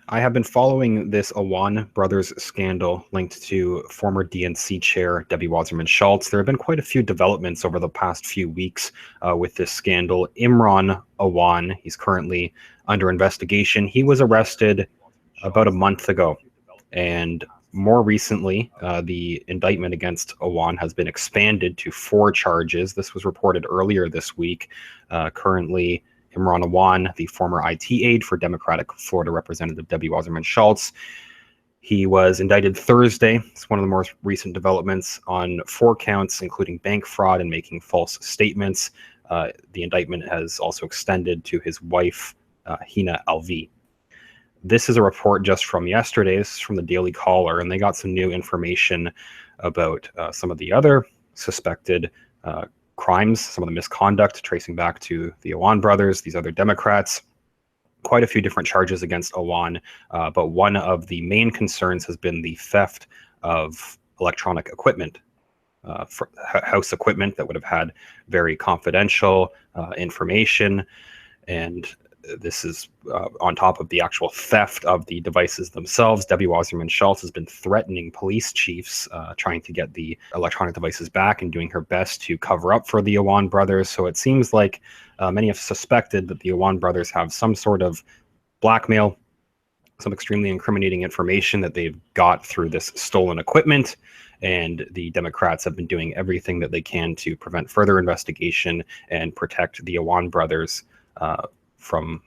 I have been following this Awan brothers scandal linked to former DNC chair Debbie Wasserman Schultz. There have been quite a few developments over the past few weeks with this scandal. Imran Awan, he's currently under investigation. He was arrested about a month ago. And more recently, the indictment against Awan has been expanded to 4 charges. This was reported earlier this week. Currently, Imran Awan, the former IT aide for Democratic Florida Representative Debbie Wasserman Schultz, he was indicted Thursday. It's one of the most recent developments on 4 counts, including bank fraud and making false statements. The indictment has also extended to his wife, Hina Alvi. This is a report just from yesterday. This is from the Daily Caller, and they got some new information about some of the other suspected crimes, some of the misconduct tracing back to the Awan brothers, these other Democrats. Quite a few different charges against Awan, but one of the main concerns has been the theft of electronic equipment, house equipment that would have had very confidential information. And this is on top of the actual theft of the devices themselves. Debbie Wasserman Schultz has been threatening police chiefs, trying to get the electronic devices back and doing her best to cover up for the Awan brothers. So it seems like many have suspected that the Awan brothers have some sort of blackmail, some extremely incriminating information that they've got through this stolen equipment. And the Democrats have been doing everything that they can to prevent further investigation and protect the Awan brothers from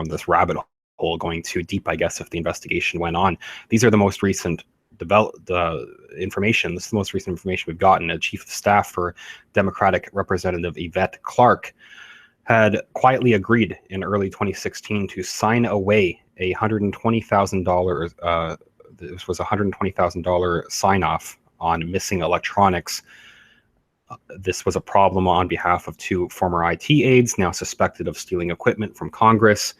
this rabbit hole going too deep, I guess, if the investigation went on. These are the most recent information. This is the most recent information we've gotten. A chief of staff for Democratic Representative Yvette Clarke had quietly agreed in early 2016 to sign away a $120,000. This was a $120,000 sign-off on missing electronics. This was a problem on behalf of 2 former IT aides, now suspected of stealing equipment from Congress.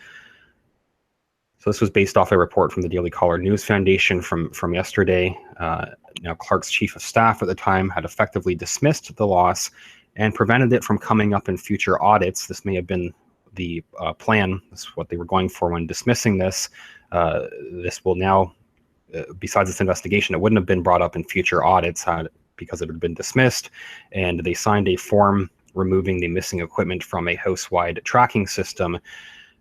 So this was based off a report from the Daily Caller News Foundation from yesterday. Now, Clarke's chief of staff at the time had effectively dismissed the loss and prevented it from coming up in future audits. This may have been the plan. This is what they were going for when dismissing this. This will now, besides this investigation, it wouldn't have been brought up in future audits because it had been dismissed, and they signed a form removing the missing equipment from a house-wide tracking system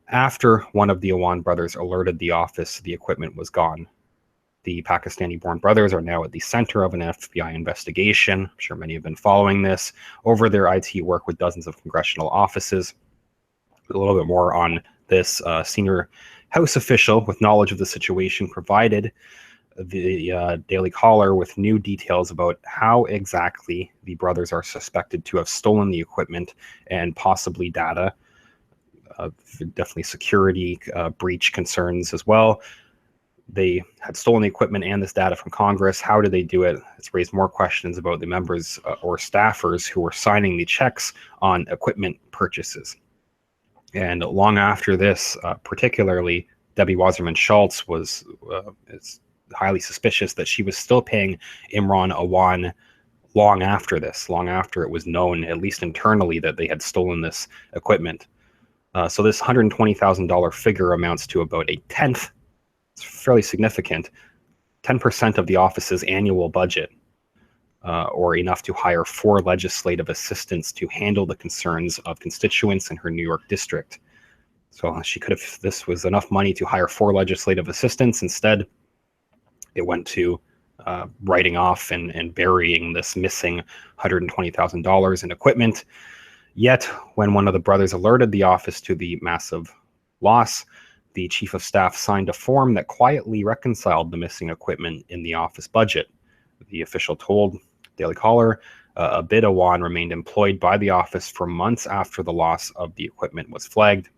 after one of the Awan brothers alerted the office the equipment was gone. The Pakistani-born brothers are now at the center of an FBI investigation. I'm sure many have been following this over their IT work with dozens of congressional offices. A little bit more on this. Senior House official with knowledge of the situation provided the Daily Caller with new details about how exactly the brothers are suspected to have stolen the equipment and possibly data. Definitely security breach concerns as well. They had stolen the equipment and this data from Congress. How did they do it? It's raised more questions about the members or staffers who were signing the checks on equipment purchases. And long after this, particularly Debbie Wasserman Schultz was highly suspicious that she was still paying Imran Awan long after this, long after it was known, at least internally, that they had stolen this equipment. So this $120,000 figure amounts to about a tenth. It's fairly significant. 10% of the office's annual budget, or enough to hire 4 legislative assistants to handle the concerns of constituents in her New York district. So she could have, this was enough money to hire 4 legislative assistants. Instead, it went to writing off and burying this missing $120,000 in equipment. Yet, when one of the brothers alerted the office to the massive loss, the chief of staff signed a form that quietly reconciled the missing equipment in the office budget. The official told Daily Caller Abid Awan remained employed by the office for months after the loss of the equipment was flagged.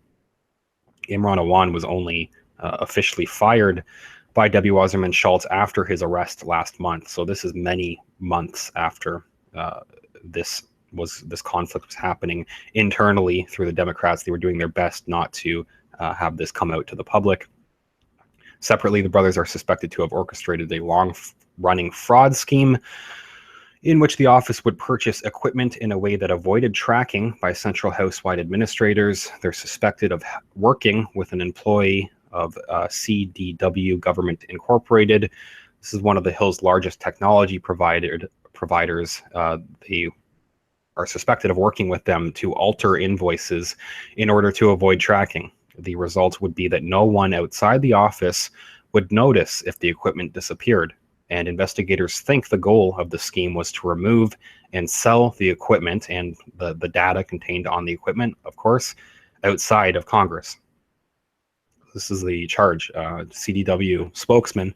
Imran Awan was only officially fired by Debbie Wasserman Schultz after his arrest last month. So this is many months after this conflict was happening internally through the Democrats. They were doing their best not to have this come out to the public. Separately, the brothers are suspected to have orchestrated a long-running fraud scheme in which the office would purchase equipment in a way that avoided tracking by central house-wide administrators. They're suspected of working with an employee of CDW Government Incorporated. This is one of the Hill's largest technology providers. They are suspected of working with them to alter invoices in order to avoid tracking. The result would be that no one outside the office would notice if the equipment disappeared, and investigators think the goal of the scheme was to remove and sell the equipment and the data contained on the equipment, of course, outside of Congress. This is the charge. CDW spokesman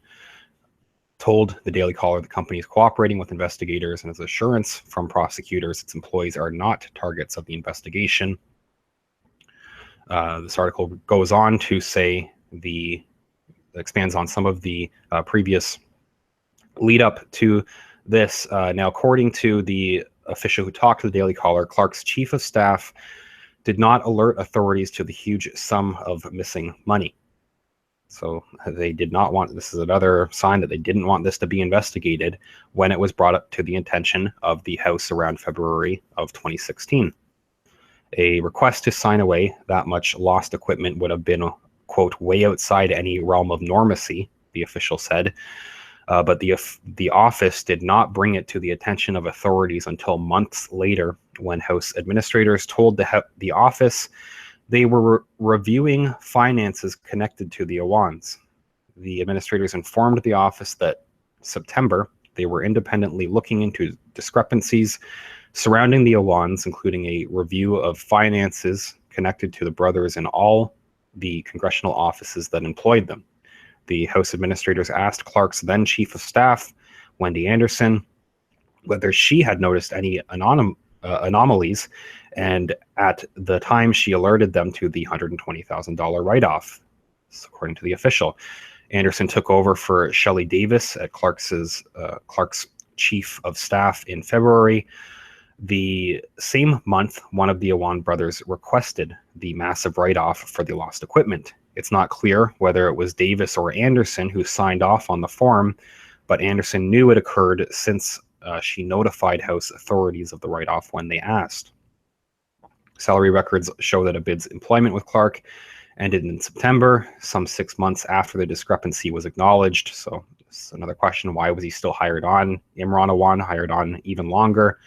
told the Daily Caller the company is cooperating with investigators and has assurance from prosecutors its employees are not targets of the investigation. This article goes on to say expands on some of the previous lead up to this. Now, according to the official who talked to the Daily Caller, Clark's chief of staff did not alert authorities to the huge sum of missing money. So they did not want, this is another sign that they didn't want this to be investigated when it was brought up to the attention of the House around February of 2016. A request to sign away that much lost equipment would have been, quote, way outside any realm of normacy, the official said. But the office did not bring it to the attention of authorities until months later, when House administrators told the office they were reviewing finances connected to the Awans. The administrators informed the office that September they were independently looking into discrepancies surrounding the Awans, including a review of finances connected to the brothers in all the congressional offices that employed them. The House administrators asked Clark's then chief of staff, Wendy Anderson, whether she had noticed any anomalies, and at the time she alerted them to the $120,000 write-off, according to the official. Anderson took over for Shelley Davis at Clark's chief of staff in February. The same month, one of the Awan brothers requested the massive write-off for the lost equipment. It's not clear whether it was Davis or Anderson who signed off on the form, but Anderson knew it occurred since she notified House authorities of the write-off when they asked. Salary records show that Abid's employment with Clark ended in September, some 6 months after the discrepancy was acknowledged. So this is another question, why was he still hired on? Imran Awan hired on even longer.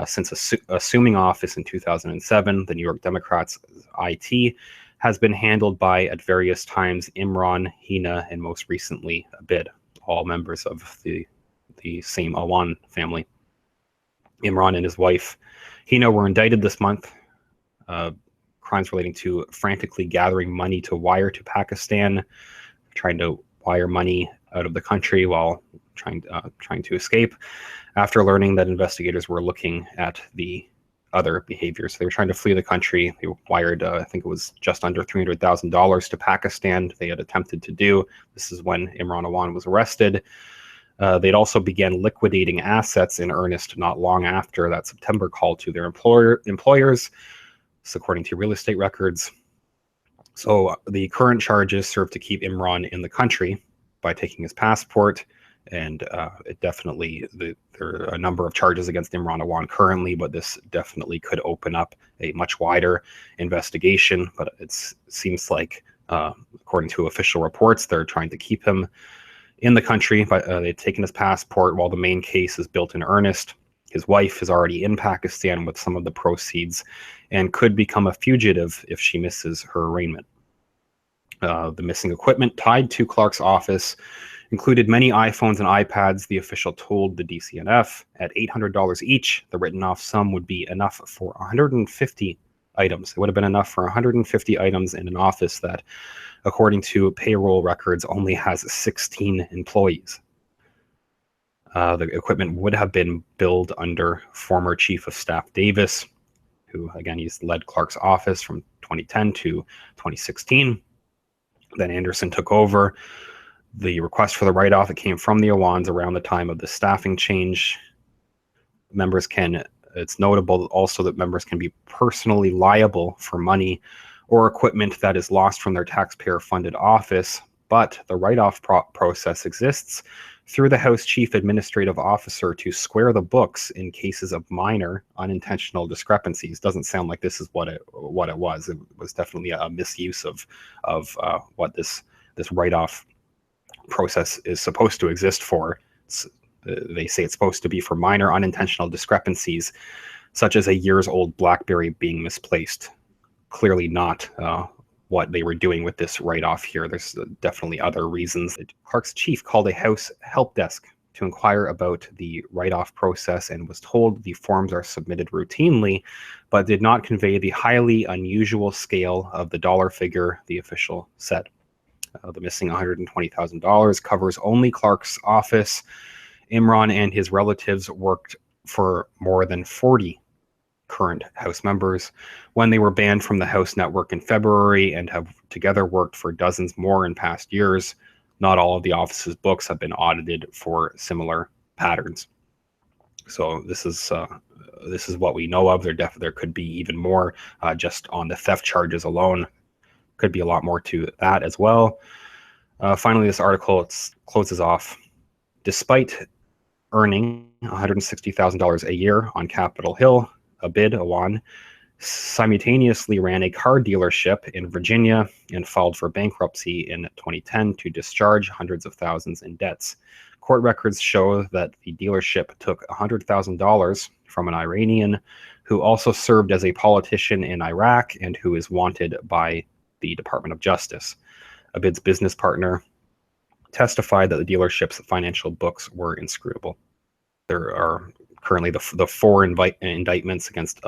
Since assuming office in 2007, the New York Democrats' IT has been handled by, at various times, Imran, Hina, and most recently Abid, all members of the same Awan family. Imran and his wife Hina were indicted this month. Crimes relating to frantically gathering money to wire to Pakistan, trying to wire money out of the country while trying to escape. After learning that investigators were looking at the other behaviors, they were trying to flee the country. They wired, I think it was just under $300,000 to Pakistan. They had attempted to do. This is when Imran Awan was arrested. They'd also began liquidating assets in earnest not long after that September call to their employers. This, according to real estate records. So the current charges serve to keep Imran in the country by taking his passport, and it definitely, there are a number of charges against Imran Awan currently, but this definitely could open up a much wider investigation. But it seems like, according to official reports, they're trying to keep him in the country, but they've taken his passport while the main case is built in earnest. His wife is already in Pakistan with some of the proceeds and could become a fugitive if she misses her arraignment. The missing equipment tied to Clark's office included many iPhones and iPads, the official told the DCNF. At $800 each, the written-off sum would be enough for 150 items. It would have been enough for 150 items in an office that, according to payroll records, only has 16 employees. The equipment would have been billed under former Chief of Staff Davis, who, again, he's led Clark's office from 2010 to 2016. Then Anderson took over. The request for the write-off that came from the Awans around the time of the staffing change. It's notable also that members can be personally liable for money or equipment that is lost from their taxpayer-funded office, but the write-off process exists through the House Chief Administrative Officer to square the books in cases of minor unintentional discrepancies. Doesn't sound like this is what it was. It was definitely a misuse of what this write-off process is supposed to exist for. They say it's supposed to be for minor unintentional discrepancies, such as a years-old BlackBerry being misplaced. Clearly not what they were doing with this write-off here. There's definitely other reasons. Clark's chief called a House help desk to inquire about the write-off process and was told the forms are submitted routinely, but did not convey the highly unusual scale of the dollar figure the official said. The missing $120,000 covers only Clark's office. Imran and his relatives worked for more than 40 current House members when they were banned from the House network in February, and have together worked for dozens more in past years. Not all of the office's books have been audited for similar patterns. So this is what we know of. There could be even more just on the theft charges alone. Could be a lot more to that as well. Finally, this article closes off. Despite earning $160,000 a year on Capitol Hill, Awan simultaneously ran a car dealership in Virginia and filed for bankruptcy in 2010 to discharge hundreds of thousands in debts. Court records show that the dealership took $100,000 from an Iranian who also served as a politician in Iraq and who is wanted by the Department of Justice. Abid's business partner testified that the dealership's financial books were inscrutable. There are currently the four indictments against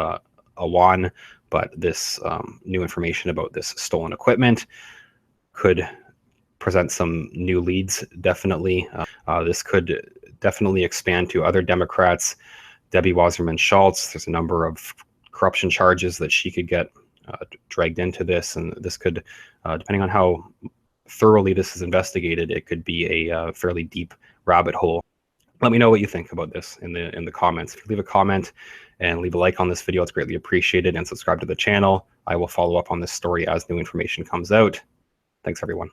Awan, but this new information about this stolen equipment could present some new leads, definitely. This could definitely expand to other Democrats. Debbie Wasserman Schultz, there's a number of corruption charges that she could get dragged into this, and this could, depending on how thoroughly this is investigated, it could be a fairly deep rabbit hole. Let me know what you think about this in the comments. If you leave a comment and leave a like on this video, it's greatly appreciated, and subscribe to the channel. I will follow up on this story as new information comes out. Thanks, everyone.